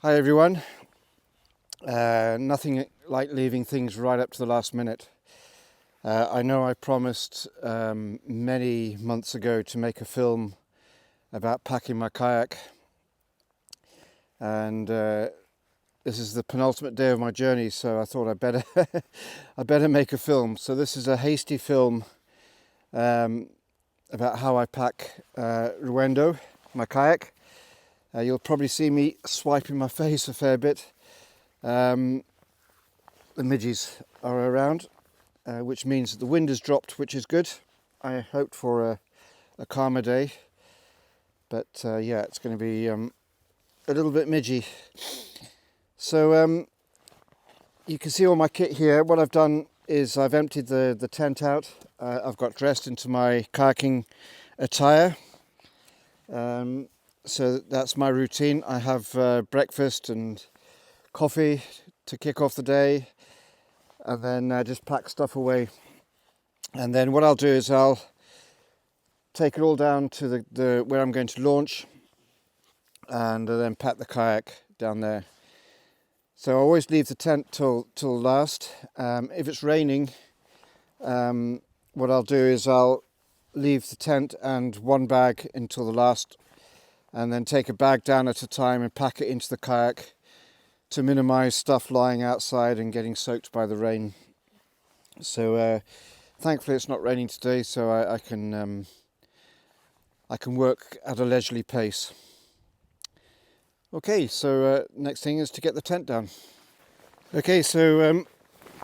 Hi everyone. Nothing like leaving things right up to the last minute. I know I promised many months ago to make a film about packing my kayak, and this is the penultimate day of my journey, so I thought I better make a film. So this is a hasty film about how I pack Ruendo, my kayak. You'll probably see me swiping my face a fair bit. The midges are around, which means that the wind has dropped, which is good. I hoped for a calmer day, but yeah, it's going to be a little bit midgy. So you can see all my kit here. What I've done is I've emptied the tent out. I've got dressed into my kayaking attire. So that's my routine. I have breakfast and coffee to kick off the day, and then just pack stuff away. And then what I'll do is I'll take it all down to the where I'm going to launch, and then pack the kayak down there. So I always leave the tent till last. If it's raining, what I'll do is I'll leave the tent and one bag until the last, and then take a bag down at a time and pack it into the kayak to minimize stuff lying outside and getting soaked by the rain. So thankfully it's not raining today, so I can work at a leisurely pace. Okay, so next thing is to get the tent down. Okay, so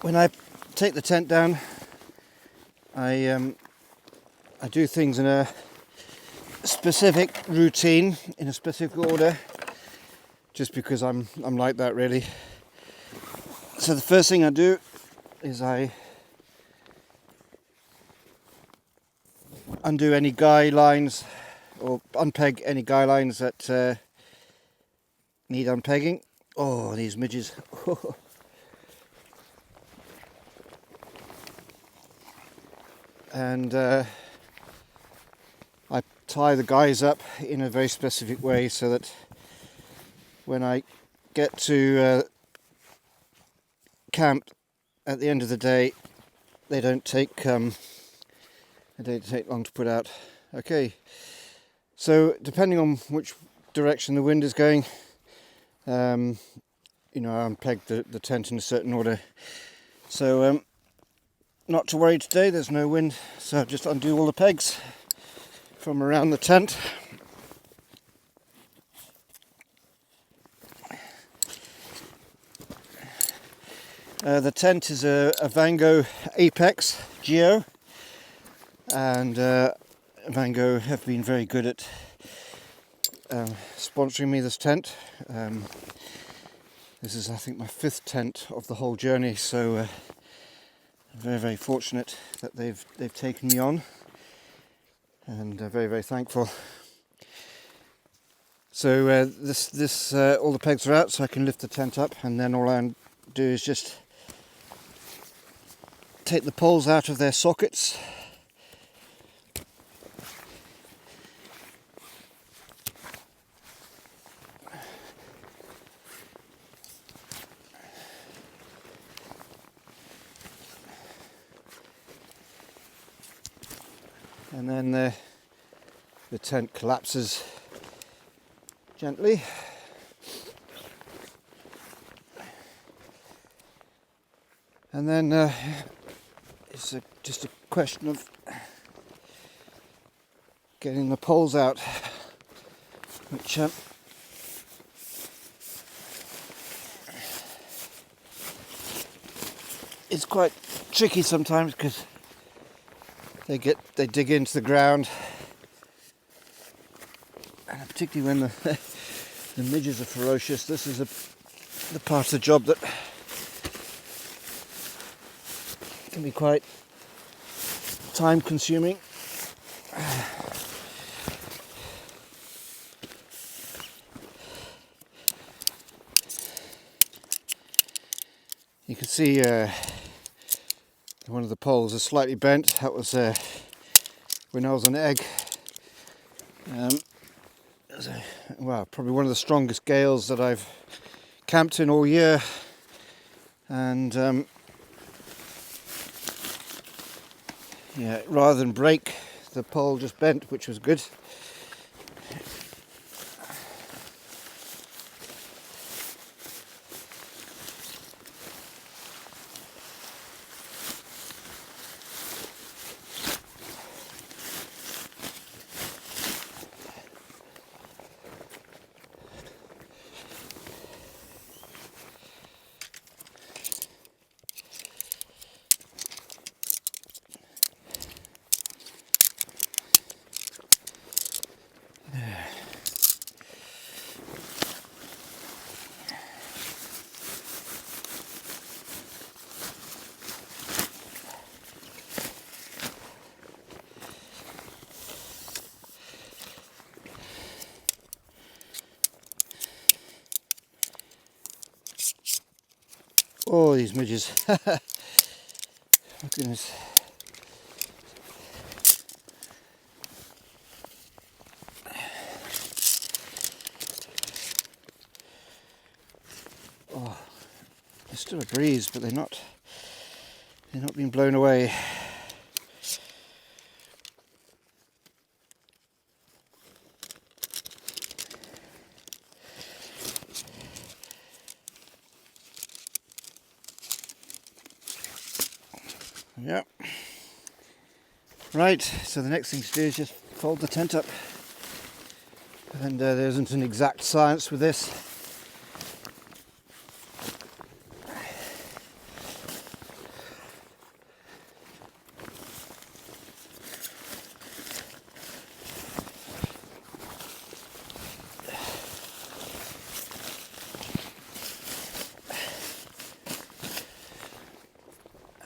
when I take the tent down, I do things in a specific routine, in a specific order, just because I'm like that really. So the first thing I do is I undo any guy lines, or unpeg any guy lines that need unpegging. Oh, these midges. And I tie the guys up in a very specific way so that when I get to camp at the end of the day, they don't take long to put out. Okay, so depending on which direction the wind is going, I unpeg the tent in a certain order. So not to worry today, there's no wind, so I'll just undo all the pegs from around the tent. The tent is a Vango Apex Geo, and Vango have been very good at sponsoring me this tent. This is, I think, my 5th tent of the whole journey, so I'm very, very fortunate that they've taken me on, and very, very thankful. So this all the pegs are out, so I can lift the tent up, and then all I do is just take the poles out of their sockets. And then the tent collapses gently. And then it's just a question of getting the poles out, which is quite tricky sometimes because they dig into the ground, and particularly when the midges are ferocious. This is the part of the job that can be quite time consuming. You can see one of the poles is slightly bent. That was when I was an egg. Well, probably one of the strongest gales that I've camped in all year, and yeah, rather than break, the pole just bent, which was good. Oh, these midges. My goodness. Oh, there's still a breeze, but they're not being blown away. Yeah. Right, so the next thing to do is just fold the tent up. And there isn't an exact science with this.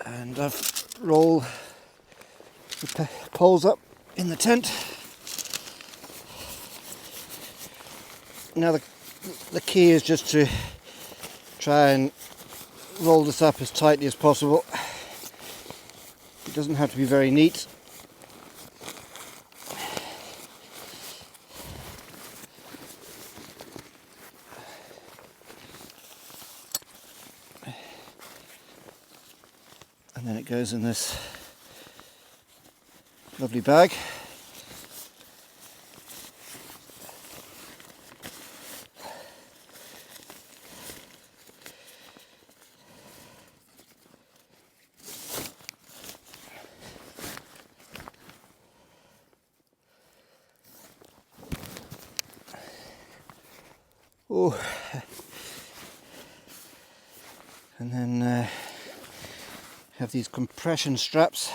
And I've rolled the poles up in the tent. Now the key is just to try and roll this up as tightly as possible. It doesn't have to be very neat. And then it goes in this lovely bag. Oh, and then have these compression straps.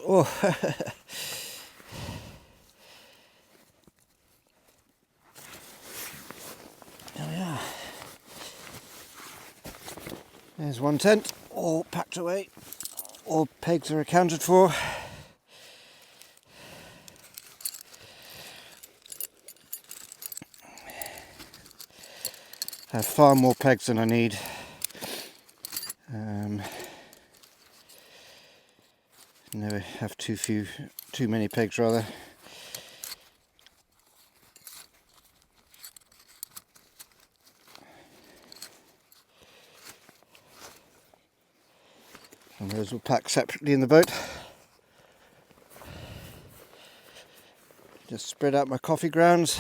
Oh. There we are. There's one tent, all packed away. All pegs are accounted for. I have far more pegs than I need. Never have too many pegs rather. And those will pack separately in the boat. Just spread out my coffee grounds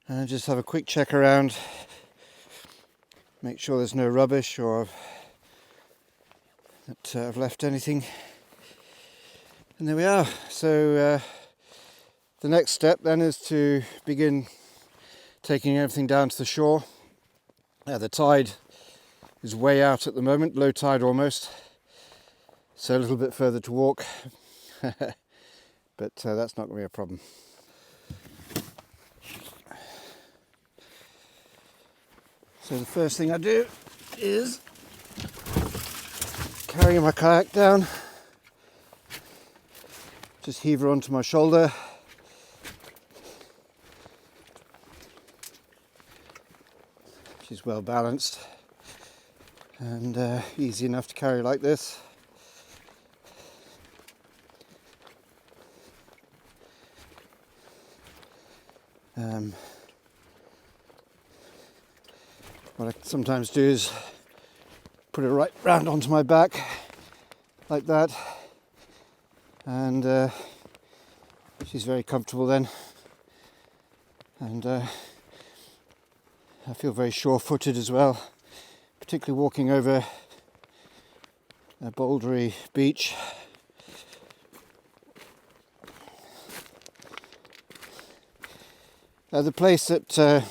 and just have a quick check around. Make sure there's no rubbish or that I've left anything. And there we are. So the next step then is to begin taking everything down to the shore. The tide is way out at the moment, low tide almost, so a little bit further to walk, but that's not going to be a problem. So the first thing I do is carry my kayak down, just heave her onto my shoulder, She's well balanced and easy enough to carry like this. What I sometimes do is put it right round onto my back like that, and she's very comfortable then, and I feel very sure-footed as well, particularly walking over a bouldery beach. The place that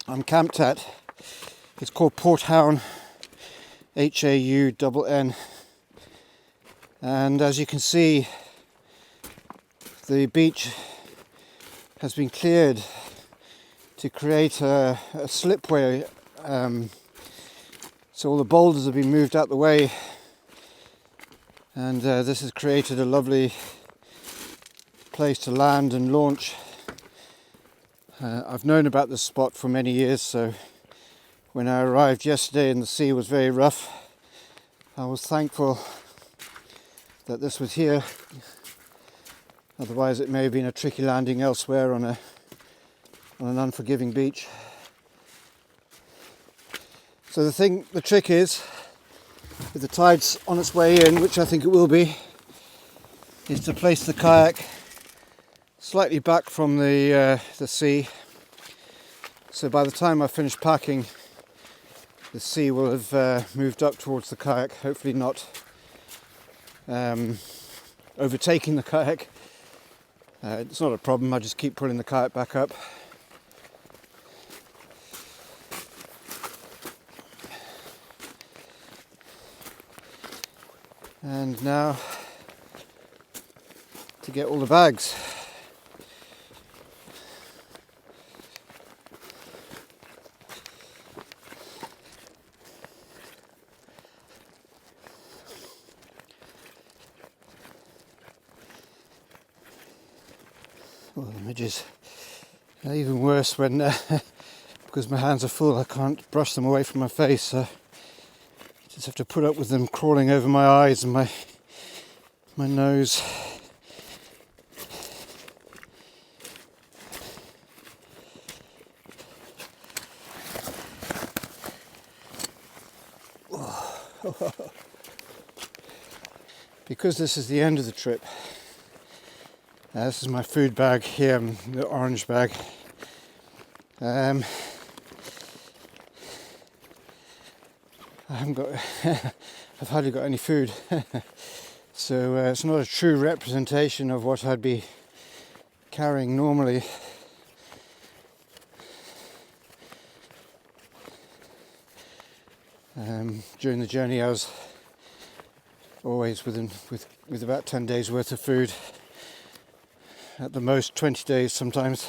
I'm camped at is called Porthaun, Haunn, and as you can see, the beach has been cleared to create a slipway, so all the boulders have been moved out the way, and this has created a lovely place to land and launch. I've known about this spot for many years, so when I arrived yesterday and the sea was very rough, I was thankful that this was here. Otherwise it may have been a tricky landing elsewhere on an unforgiving beach. So the trick is, with the tides on its way in, which I think it will be, is to place the kayak slightly back from the sea. So by the time I finish packing, the sea will have moved up towards the kayak, hopefully not overtaking the kayak. It's not a problem, I just keep pulling the kayak back up. And now to get all the bags. Well, the images are even worse when, because my hands are full, I can't brush them away from my face, so I just have to put up with them crawling over my eyes and my nose. Because this is the end of the trip, this is my food bag here, the orange bag. I haven't got, I've hardly got any food, so it's not a true representation of what I'd be carrying normally. During the journey I was always with about 10 days worth of food, at the most 20 days sometimes.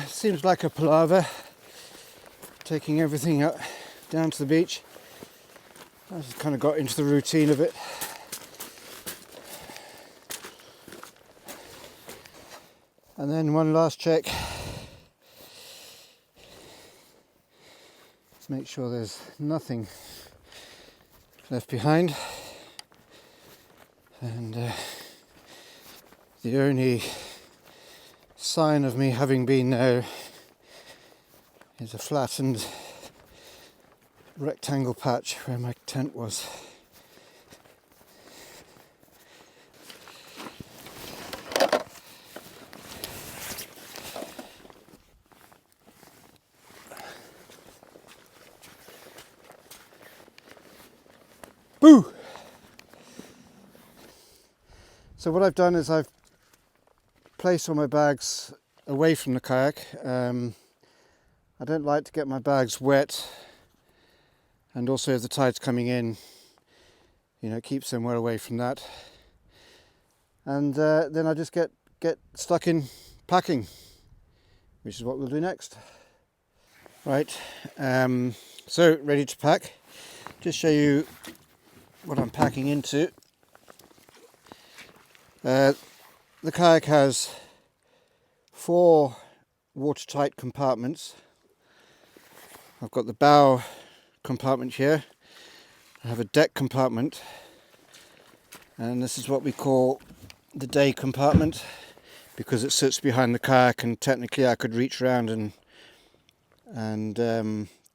Seems like a palaver, taking everything up down to the beach. I just kind of got into the routine of it. And then one last check. Make sure there's nothing left behind. And the only sign of me having been there is a flattened rectangle patch where my tent was. Boo! So what I've done is I've placed all my bags away from the kayak. I don't like to get my bags wet, and also if the tide's coming in, you know, it keeps them well away from that. And then I just get stuck in packing, which is what we'll do next. Right, so ready to pack. Just show you what I'm packing into. The kayak has 4 watertight compartments. I've got the bow compartment here. I have a deck compartment, and this is what we call the day compartment because it sits behind the kayak, and technically I could reach around and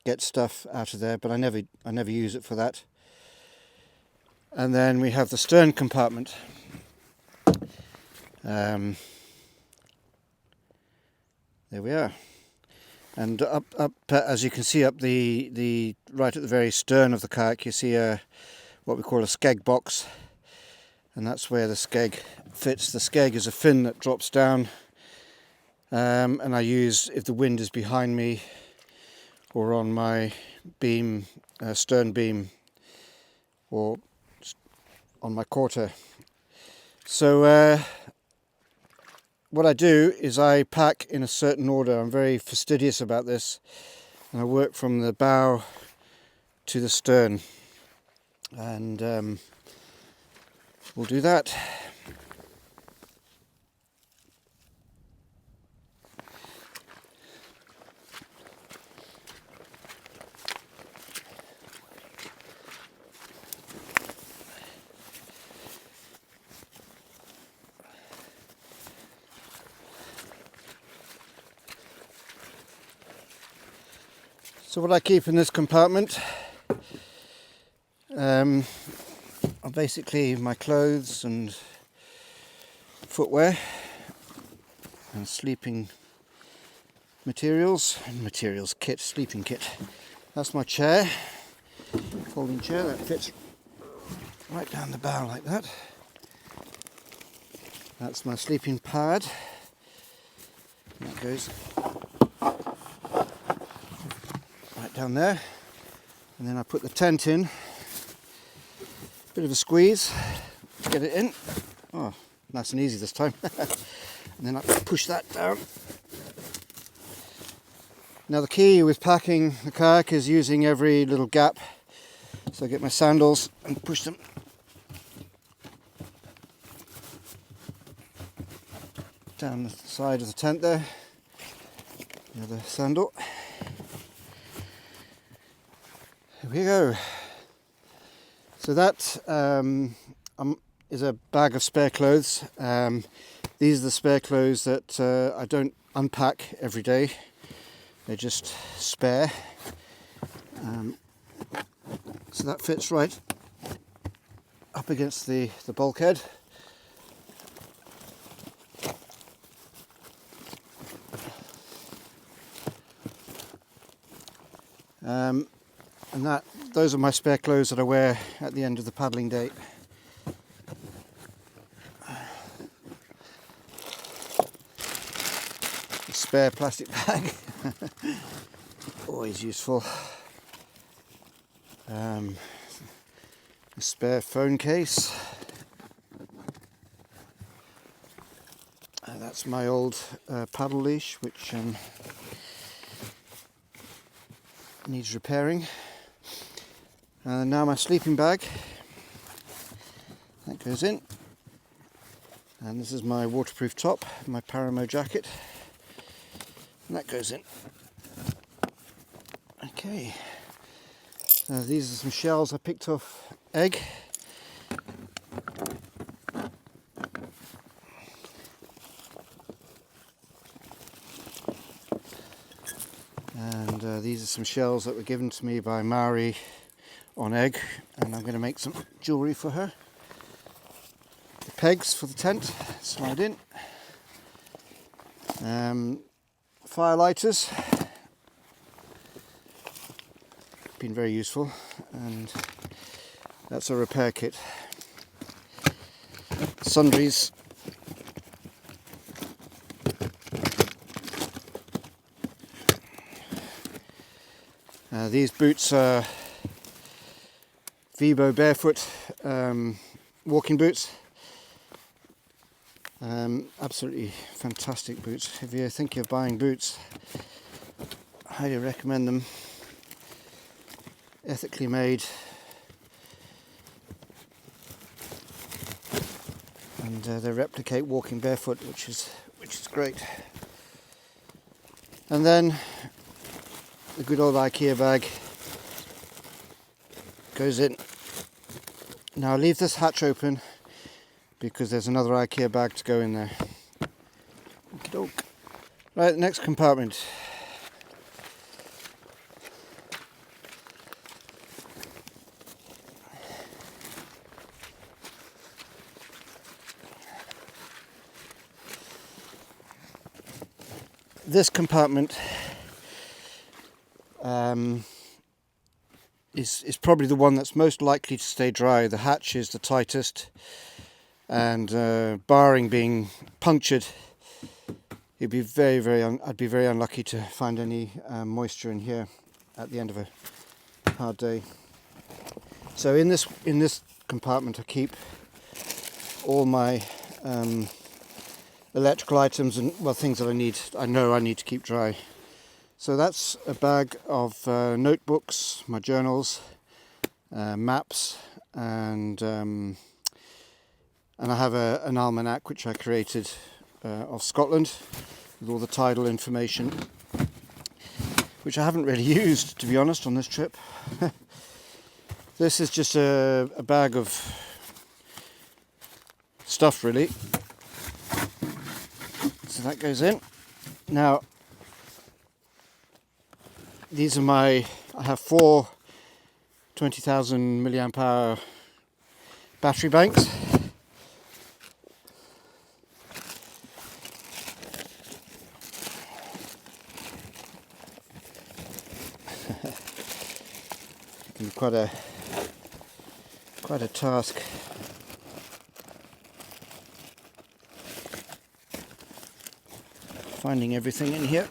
get stuff out of there, but I never use it for that. And then we have the stern compartment. There we are. And up as you can see, up the right at the very stern of the kayak, you see what we call a skeg box, and that's where the skeg fits. The skeg is a fin that drops down, and I use, if the wind is behind me or on my beam, stern beam, or on my quarter. So what I do is I pack in a certain order. I'm very fastidious about this, and I work from the bow to the stern, and we'll do that. So what I keep in this compartment are basically my clothes and footwear and sleeping materials kit, sleeping kit. That's my chair, folding chair, that fits right down the bow like that. That's my sleeping pad, that goes right down there, and then I put the tent in. Bit of a squeeze to get it in. Oh, nice and easy this time. And then I push that down. Now the key with packing the kayak is using every little gap. So I get my sandals and push them down the side of the tent there. The other sandal. Here we go. So that is a bag of spare clothes. These are the spare clothes that I don't unpack every day. They're just spare. So that fits right up against the bulkhead. And those are my spare clothes that I wear at the end of the paddling day. A spare plastic bag, always useful. A spare phone case. That's my old paddle leash, which needs repairing. And now my sleeping bag, that goes in, and this is my waterproof top, my Paramo jacket, and that goes in. Okay, these are some shells I picked off Egg. And these are some shells that were given to me by Maori on Egg, and I'm going to make some jewellery for her. The pegs for the tent slide in. Fire lighters, been very useful, and that's a repair kit. Sundries. These boots are Vibo barefoot walking boots. Absolutely fantastic boots. If you're thinking of buying boots, Highly recommend them. Ethically made. And they replicate walking barefoot, which is great. And then the good old IKEA bag goes in. Now I leave this hatch open because there's another IKEA bag to go in there. Okey-doke. Right, the next compartment. This compartment is probably the one that's most likely to stay dry. The hatch is the tightest, and barring being punctured, it'd be I'd be very unlucky to find any moisture in here at the end of a hard day. So in this compartment I keep all my electrical items and things that I know I need to keep dry. So that's a bag of notebooks, my journals, maps, and I have an almanac which I created of Scotland with all the tidal information, which I haven't really used, to be honest, on this trip. This is just a bag of stuff, really. So that goes in. Now, these are I have 4 20,000 milliamp hour battery banks. It can be quite a task. Finding everything in here.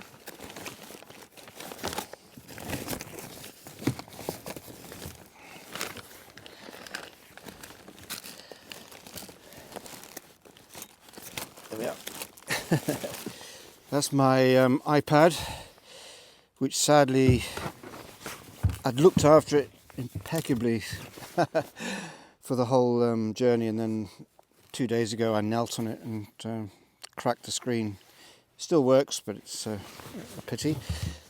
There we are. That's my iPad, which sadly I'd looked after it impeccably for the whole journey, and then 2 days ago I knelt on it and cracked the screen. Still works, but it's a pity.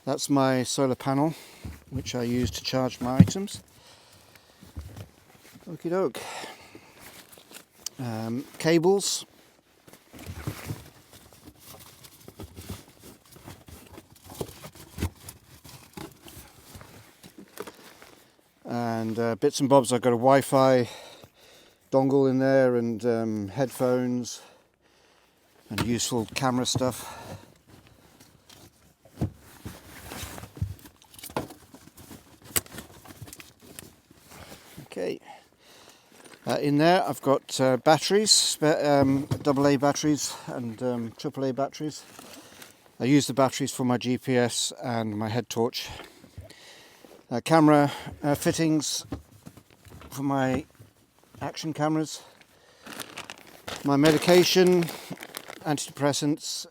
That's my solar panel, which I use to charge my items. Okie doke. Cables. And bits and bobs. I've got a Wi-Fi dongle in there, and headphones, and useful camera stuff. Okay. In there I've got batteries, AA batteries and AAA batteries. I use the batteries for my GPS and my head torch. Camera fittings for my action cameras. My medication, antidepressants,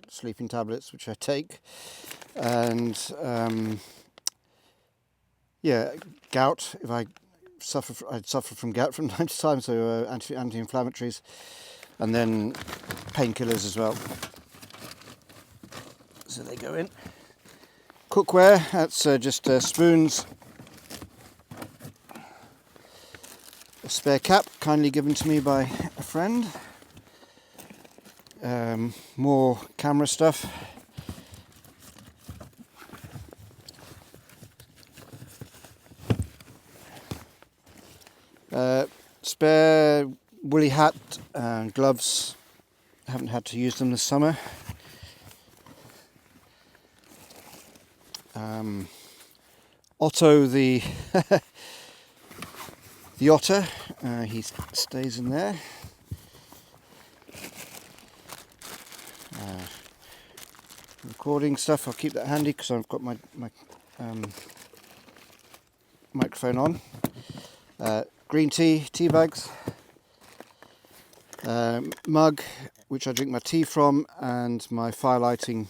sleeping tablets which I take, and gout. If I'd suffer from gout from time to time, so anti-inflammatories, and then painkillers as well. So they go in. Cookware, that's just spoons. A spare cap, kindly given to me by a friend. More camera stuff. Spare woolly hat and gloves. I haven't had to use them this summer. Otto the the otter, he stays in there. Recording stuff, I'll keep that handy because I've got my microphone on. Green tea bags, mug which I drink my tea from, and my fire lighting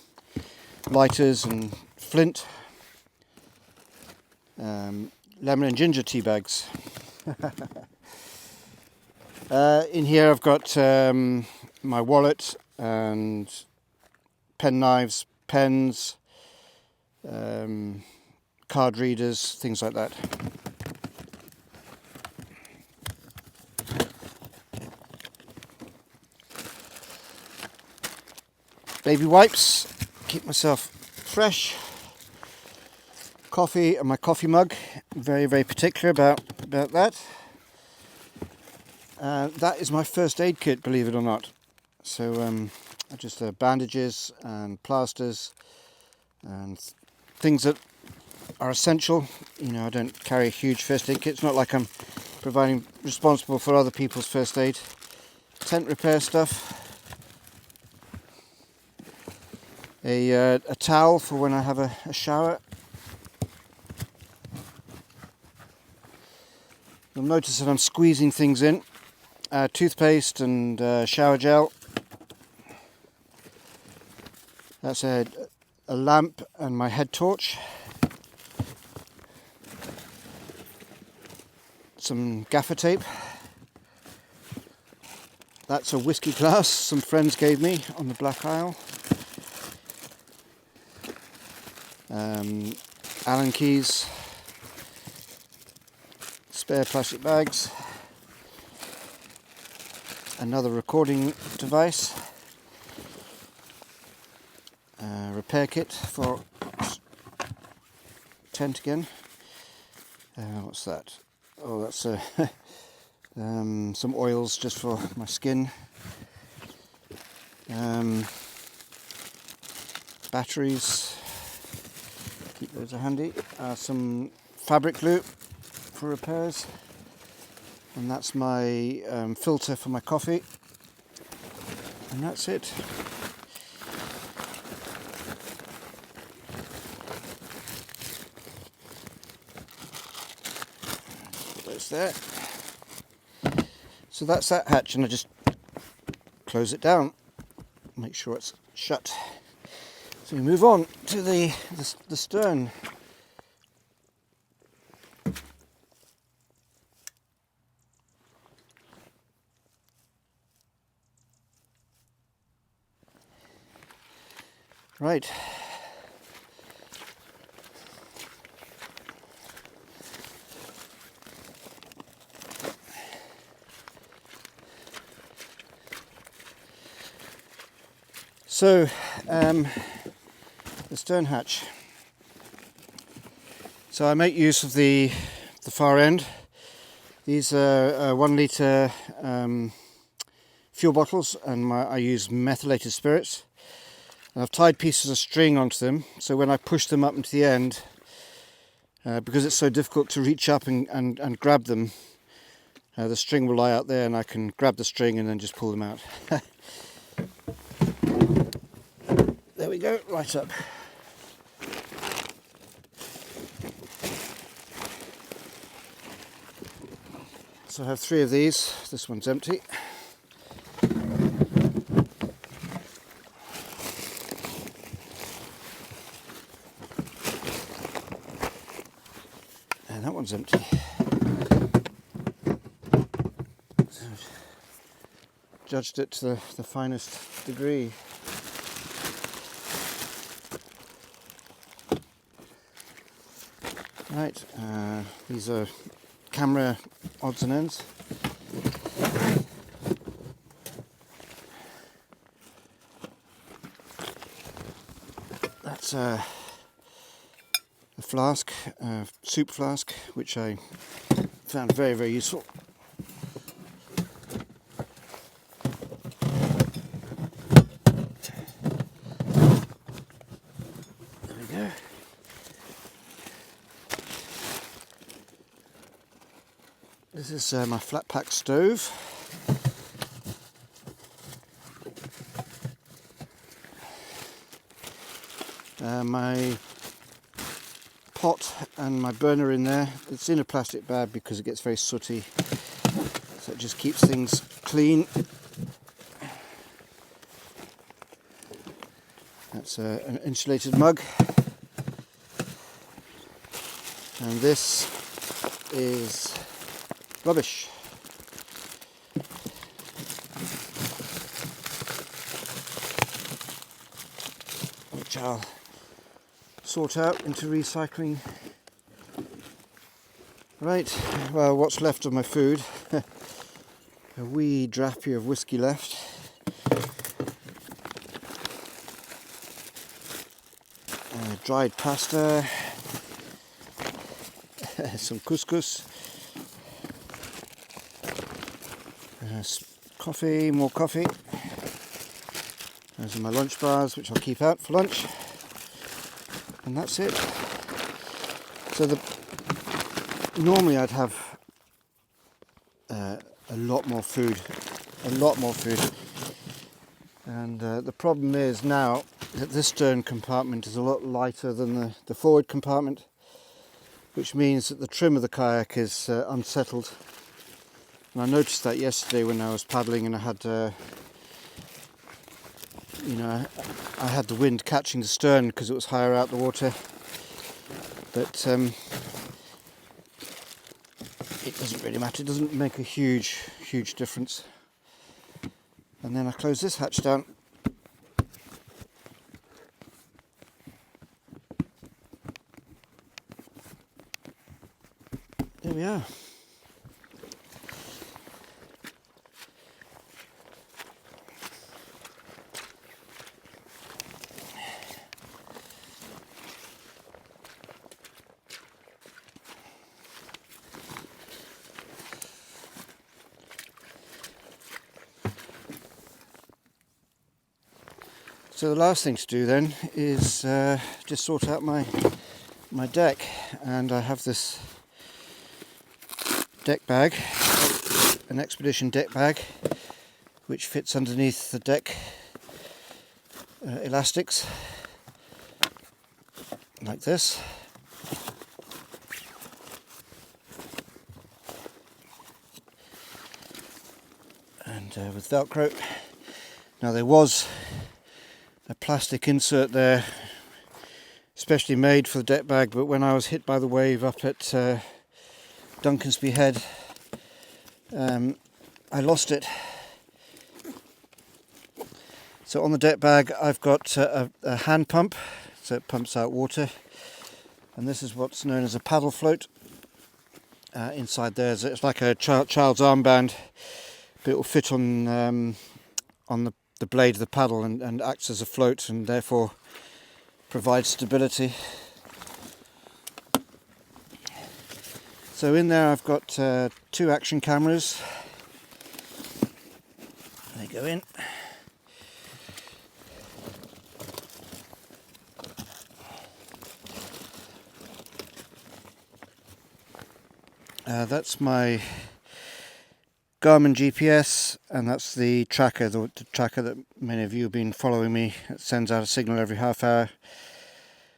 lighters and flint, lemon and ginger tea bags. In here I've got my wallet and pen knives, pens, card readers, things like that. Baby wipes, keep myself fresh. Coffee and my coffee mug, very, very particular about that. That is my first aid kit, believe it or not. So just bandages and plasters and things that are essential. You know, I don't carry a huge first aid kit. It's not like I'm responsible for other people's first aid. Tent repair stuff. A towel for when I have a shower. You'll notice that I'm squeezing things in. Toothpaste and shower gel. That's a lamp and my head torch. Some gaffer tape. That's a whiskey glass some friends gave me on the Black Isle. Allen keys. Spare plastic bags. Another recording device. Repair kit for tent again. What's that? Oh, that's some oils just for my skin. Batteries, keep those handy. Some fabric glue for repairs, and that's my filter for my coffee, and that's it. That's that. So that's that hatch, and I just close it down, make sure it's shut. So we move on to the stern. Right. So, the stern hatch. So I make use of the far end. These are 1 litre fuel bottles, and I use methylated spirits. And I've tied pieces of string onto them, so when I push them up into the end, because it's so difficult to reach up and grab them, the string will lie out there, and I can grab the string and then just pull them out. There we go, right up. So I have 3 of these. This one's empty. And that one's empty. So judged it to the finest degree. Right, these are camera odds and ends. That's a flask, a soup flask, which I found very, very useful. There we go. This is my flat pack stove. My pot and my burner in there. It's in a plastic bag because it gets very sooty, so it just keeps things clean. That's an insulated mug. And this is rubbish. Which I'll sort out into recycling. Right, well, what's left of my food? A wee drappie of whiskey left. Dried pasta. Some couscous. Coffee, more coffee. Those are my lunch bars, which I'll keep out for lunch. And that's it. So normally I'd have a lot more food, and the problem is now that this stern compartment is a lot lighter than the forward compartment, which means that the trim of the kayak is unsettled. And I noticed that yesterday when I was paddling, and I had I had the wind catching the stern because it was higher out the water, but it doesn't really matter. It doesn't make a huge difference. And then I close this hatch down. There we are. So the last thing to do then is just sort out my deck, and I have this deck bag, an expedition deck bag, which fits underneath the deck elastics like this. And with Velcro. Now there was a plastic insert there, specially made for the deck bag, but when I was hit by the wave up at Duncansby Head, I lost it. So on the deck bag I've got a hand pump, so it pumps out water, and this is what's known as a paddle float. Inside there, it's like a child's armband, but it will fit on the blade of the paddle and acts as a float, and therefore provides stability. So in there I've got 2 action cameras. They go in. That's my Garmin GPS, and that's the tracker, the tracker that many of you have been following me. It sends out a signal every half hour.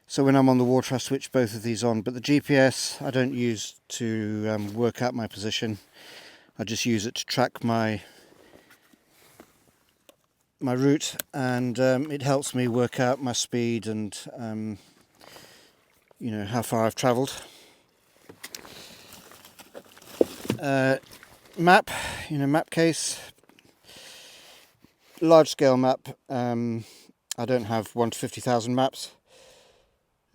So when I'm on the water I switch both of these on, but the GPS I don't use to work out my position. I just use it to track my route, and it helps me work out my speed and how far I've travelled. Map, map case, large scale map. I don't have 1 to 50,000 maps.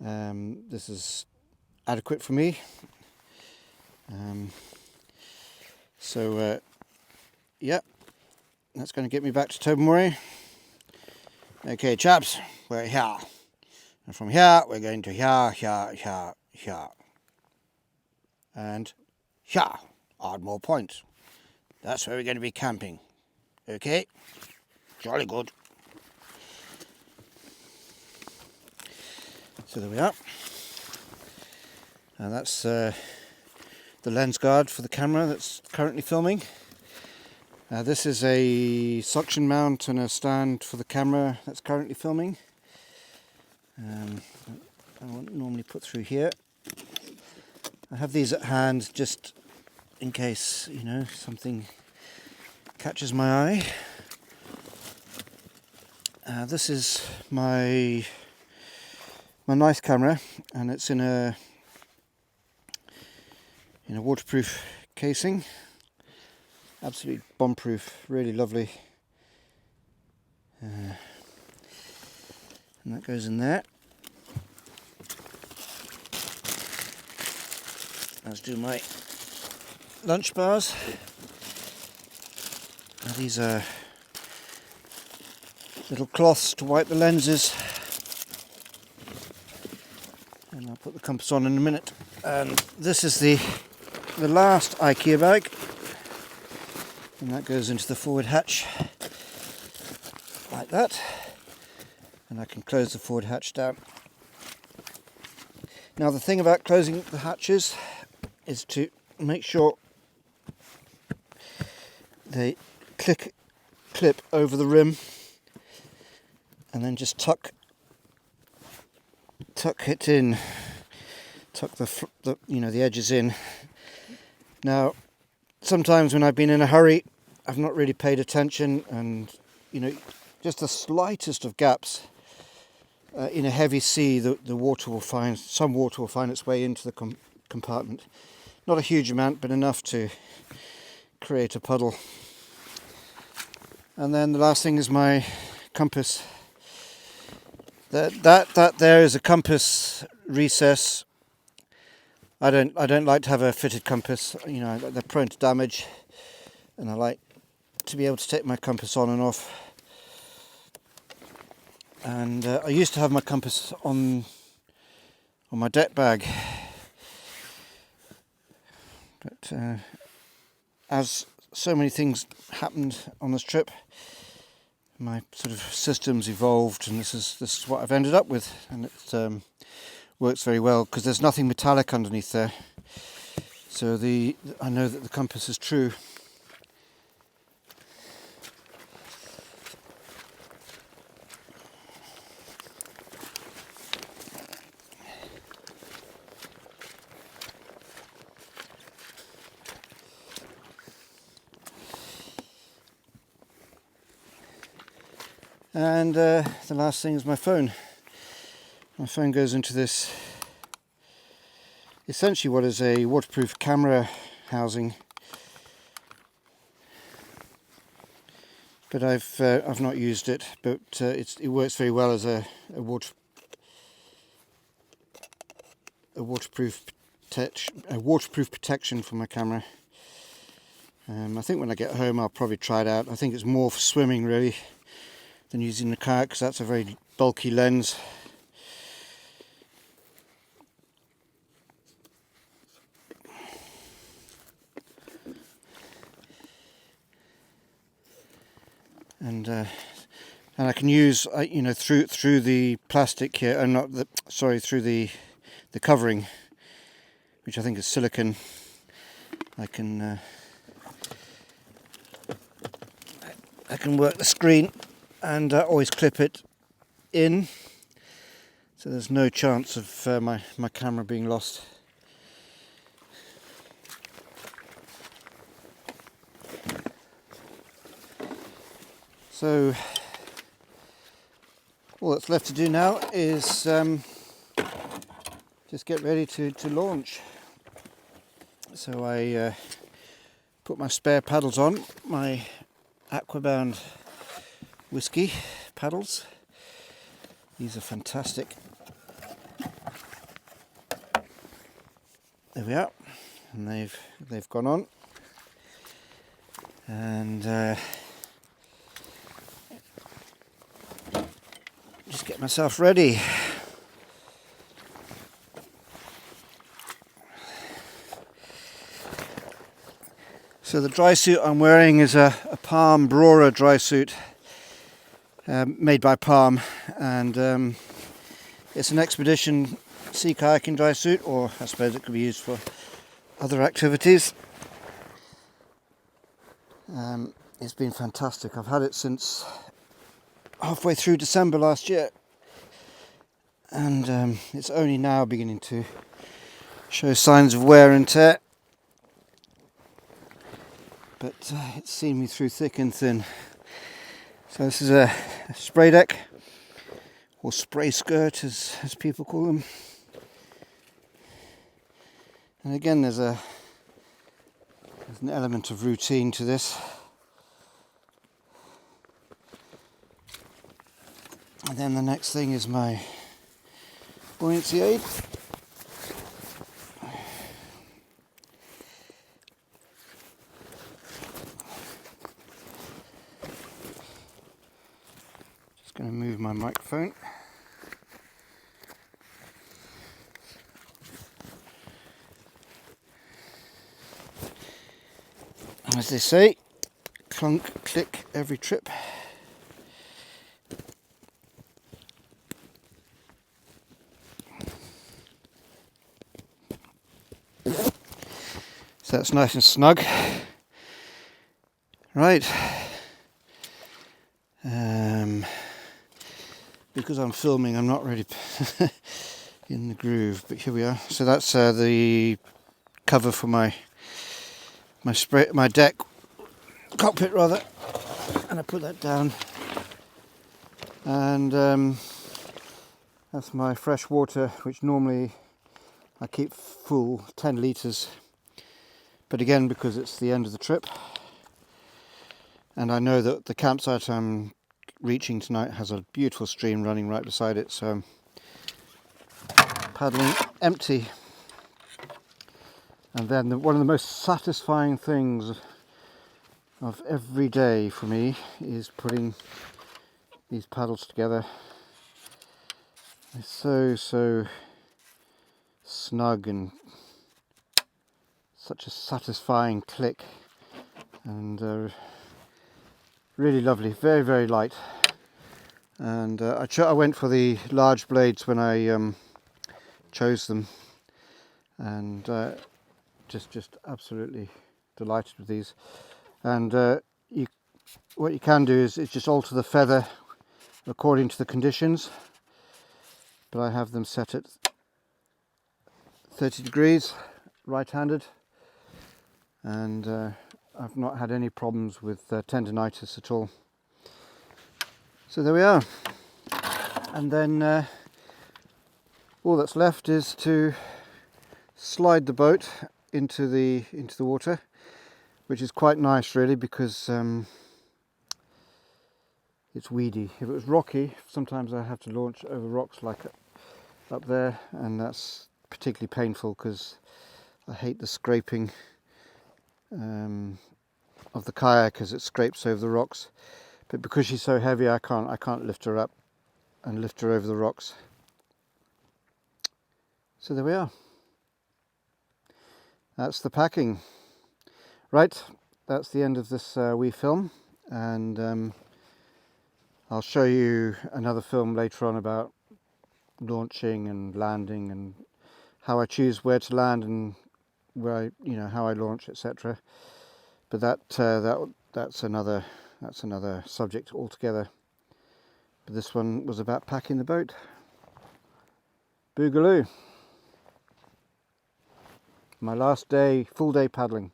This is adequate for me. Yeah, that's going to get me back to Tobermory. Okay, chaps, we're here. And from here, we're going to here. And here, Ardmore Point. That's where we're going to be camping. Okay? Jolly good. So there we are. And that's the lens guard for the camera that's currently filming. This is a suction mount and a stand for the camera that's currently filming. I won't normally put through here. I have these at hand just in case, something catches my eye. This is my nice camera, and it's in a waterproof casing. Absolutely bomb-proof, really lovely. And that goes in there. Let's do my lunch bars. Now these are little cloths to wipe the lenses, and I'll put the compass on in a minute. And this is the last IKEA bag, and that goes into the forward hatch like that, and I can close the forward hatch down. Now the thing about closing the hatches is to make sure they clip over the rim, and then just tuck it in, tuck the edges in. Now sometimes when I've been in a hurry, I've not really paid attention, and just the slightest of gaps in a heavy sea, the water will find its way into the compartment. Not a huge amount, but enough to create a puddle. And then the last thing is my compass. That there is a compass recess. I don't like to have a fitted compass. They're prone to damage, and I like to be able to take my compass on and off. And I used to have my compass on my deck bag, but as so many things happened on this trip, my sort of systems evolved, and this is what I've ended up with, and it works very well because there's nothing metallic underneath there, so I know that the compass is true. And the last thing is my phone. My phone goes into this, essentially what is a waterproof camera housing. But I've not used it, but it works very well as a waterproof protection for my camera. I think when I get home I'll probably try it out. I think it's more for swimming really than using the kayak, because that's a very bulky lens. And I can use through the plastic here, and through the covering, which I think is silicone. I can work the screen and always clip it in, so there's no chance of my camera being lost. So all that's left to do now is just get ready to launch. So I put my spare paddles on, my Aquabound whiskey paddles. These are fantastic. There we are, and they've gone on, and just get myself ready. So the dry suit I'm wearing is a Palm Brora dry suit, made by Palm, and it's an expedition sea kayaking dry suit, or I suppose it could be used for other activities. It's been fantastic. I've had it since halfway through December last year, and it's only now beginning to show signs of wear and tear, but it's seen me through thick and thin. So this is a spray deck, or spray skirt as people call them. And again there's an element of routine to this. And then the next thing is my buoyancy aid. Just going to move my microphone. And as they say, clunk, click every trip. So that's nice and snug. Right. Because I'm filming, I'm not really in the groove, but here we are. So that's the cover for my deck, cockpit rather, and I put that down. And that's my fresh water, which normally I keep full, 10 litres. But again, because it's the end of the trip, and I know that the campsite I'm reaching tonight has a beautiful stream running right beside it, so I'm paddling empty. And then one of the most satisfying things of every day for me is putting these paddles together. They're so snug and such a satisfying click, and really lovely, very, very light. And I went for the large blades when I chose them, and just absolutely delighted with these. And what you can do is just alter the feather according to the conditions, but I have them set at 30 degrees right-handed, and I've not had any problems with tendinitis at all. So there we are. And then all that's left is to slide the boat into the water, which is quite nice really, because it's weedy. If it was rocky, sometimes I have to launch over rocks like up there, and that's particularly painful because I hate the scraping of the kayak as it scrapes over the rocks. But because she's so heavy, I can't lift her up and lift her over the rocks. So there we are. That's the packing. Right, that's the end of this wee film, and I'll show you another film later on about launching and landing and how I choose where to land and where how I launch, etc. But that's another subject altogether. But this one was about packing the boat. Boogaloo. My last day, full day paddling.